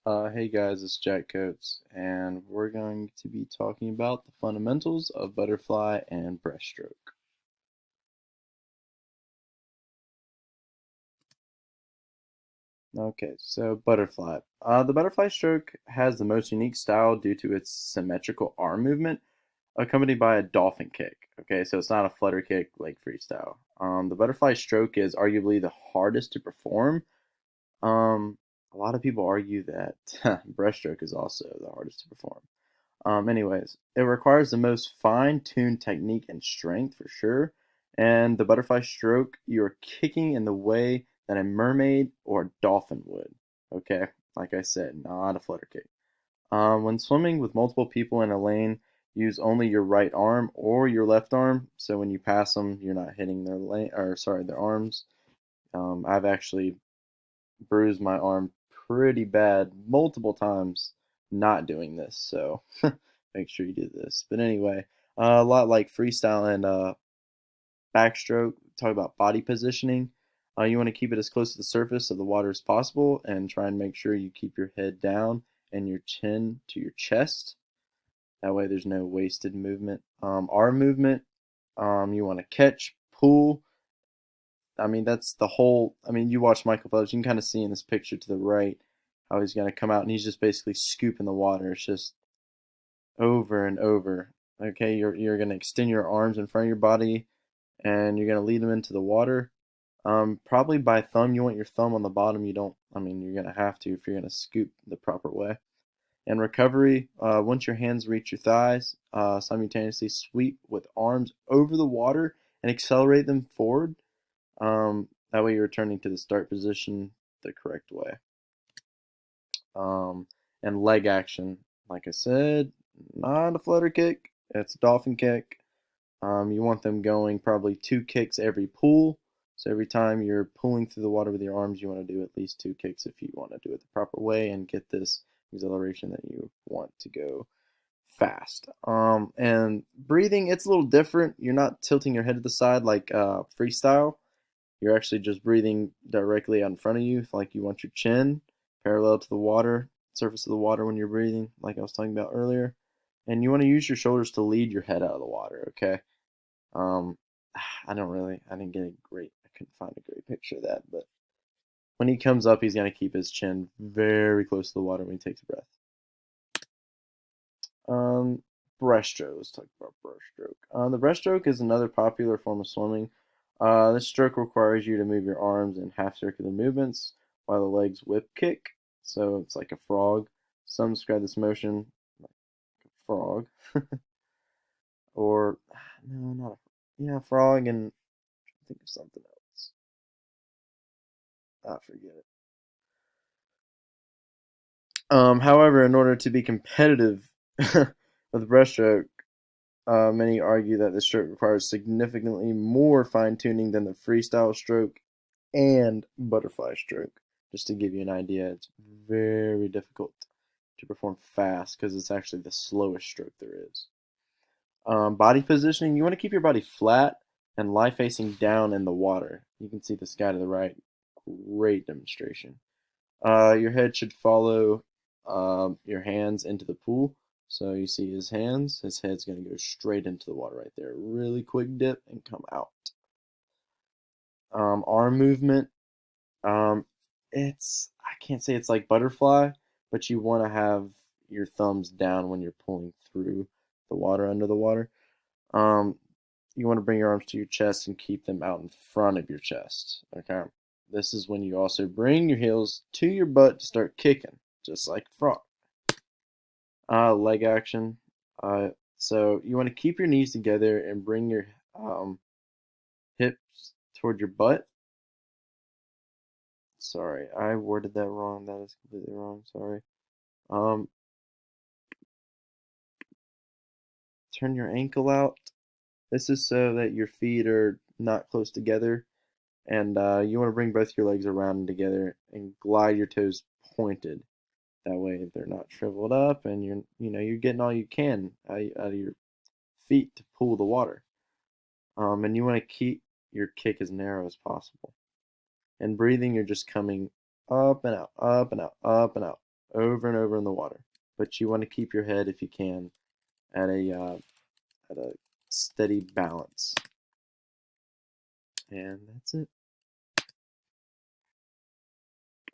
Hey guys, it's Jack Coates, and we're going to be talking about the fundamentals of butterfly and breaststroke. Okay, so butterfly. The butterfly stroke has the most unique style due to its symmetrical arm movement, accompanied by a dolphin kick. Okay, so it's not a flutter kick like freestyle. The butterfly stroke is arguably the hardest to perform. Um, a lot of people argue that breaststroke is also the hardest to perform. Anyways, it requires the most fine-tuned technique and strength for sure. And the butterfly stroke, you're kicking in the way that a mermaid or a dolphin would. Okay, like I said, not a flutter kick. When swimming with multiple people in a lane, use only your right arm or your left arm. So when you pass them, you're not hitting their lane, or sorry, their arms. I've actually bruised my arm pretty bad multiple times not doing this, so make sure you do this. But anyway, a lot like freestyle and backstroke, talk about body positioning. You want to keep it as close to the surface of the water as possible and try and make sure you keep your head down and your chin to your chest. That way, there's no wasted movement. Arm movement, you want to catch, pull. I mean, that's the whole. I mean, you watch Michael Phelps, you can kind of see in this picture to the right how he's going to come out and he's just basically scooping the water. It's just over and over. Okay, you're going to extend your arms in front of your body and you're going to lead them into the water. Probably by thumb. You want your thumb on the bottom. You don't. I mean, you're going to have to if you're going to scoop the proper way. And recovery. Once your hands reach your thighs, simultaneously sweep with arms over the water and accelerate them forward. That way you're returning to the start position the correct way. Um, and leg action, like I said, not a flutter kick, it's a dolphin kick. You want them going probably two kicks every pull. So every time you're pulling through the water with your arms, you want to do at least two kicks if you want to do it the proper way and get this acceleration that you want to go fast. And breathing, it's a little different. You're not tilting your head to the side like freestyle. You're actually just breathing directly out in front of you, like you want your chin parallel to the water, surface of the water when you're breathing, like I was talking about earlier. And you want to use your shoulders to lead your head out of the water, okay? Um, I didn't get a great, I couldn't find a great picture of that, but when he comes up, he's going to keep his chin very close to the water when he takes a breath. Um, breaststroke. Let's talk about breaststroke. The breaststroke is another popular form of swimming. This stroke requires you to move your arms in half circular movements while the legs whip kick. So it's like a frog. Some describe this motion like a frog, or no, not a yeah, frog, and think of something else. I forget it. However, in order to be competitive with breaststroke, many argue that the stroke requires significantly more fine tuning than the freestyle stroke and butterfly stroke. Just to give you an idea, it's very difficult to perform fast because it's actually the slowest stroke there is. Body positioning, you want to keep your body flat and lie facing down in the water. You can see this guy to the right. Great demonstration. Your head should follow your hands into the pool. So you see his hands, his head's going to go straight into the water right there. Really quick dip and come out. Arm movement, um, I can't say it's like butterfly, but you want to have your thumbs down when you're pulling through the water under the water. Um, you want to bring your arms to your chest and keep them out in front of your chest. Okay. This is when you also bring your heels to your butt to start kicking, just like a frog. Leg action. Uh, so you want to keep your knees together and bring your hips toward your butt. Sorry, I worded that wrong. That is completely wrong. Sorry. Um, turn your ankle out. This is so that your feet are not close together, and you want to bring both your legs around together and glide your toes pointed. That way they're not shriveled up, and you're getting all you can out of your feet to pull the water. And you want to keep your kick as narrow as possible. And breathing, you're just coming up and out, up and out, up and out. over and over in the water. But you want to keep your head, if you can, at a steady balance. And that's it.